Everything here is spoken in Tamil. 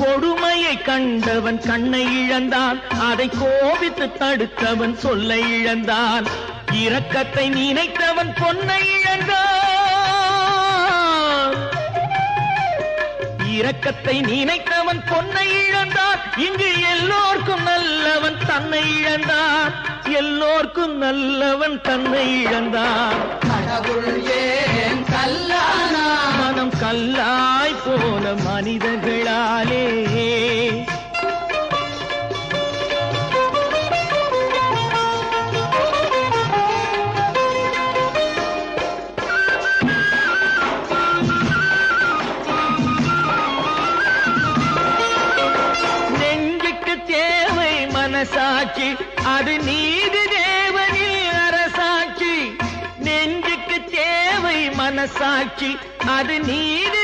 கொடுமையை கண்டவன் கண்ணை இழந்தான், அதை கோபித்து தடுத்தவன் சொல்லை இழந்தான். இரக்கத்தை நினைத்தவன் பொன்னை இழந்தான், இரக்கத்தை நினைத்தவன் பொன்னை இழந்தான். இங்கு எல்லோர்க்கும் நல்லவன் தன்னை இழந்தான், எல்லோர்க்கும் நல்லவன் தன்னை இழந்தான். கடவுள் ஏன் கல்லானா? மனம் கல்லாய் போன மனிதர்களாலே. நெஞ்சுக்கு தேவை மனசாட்சி, அது நீதி தேவனின் அரசாட்சி. நெஞ்சுக்கு தேவை மனசாட்சி, அது நீதி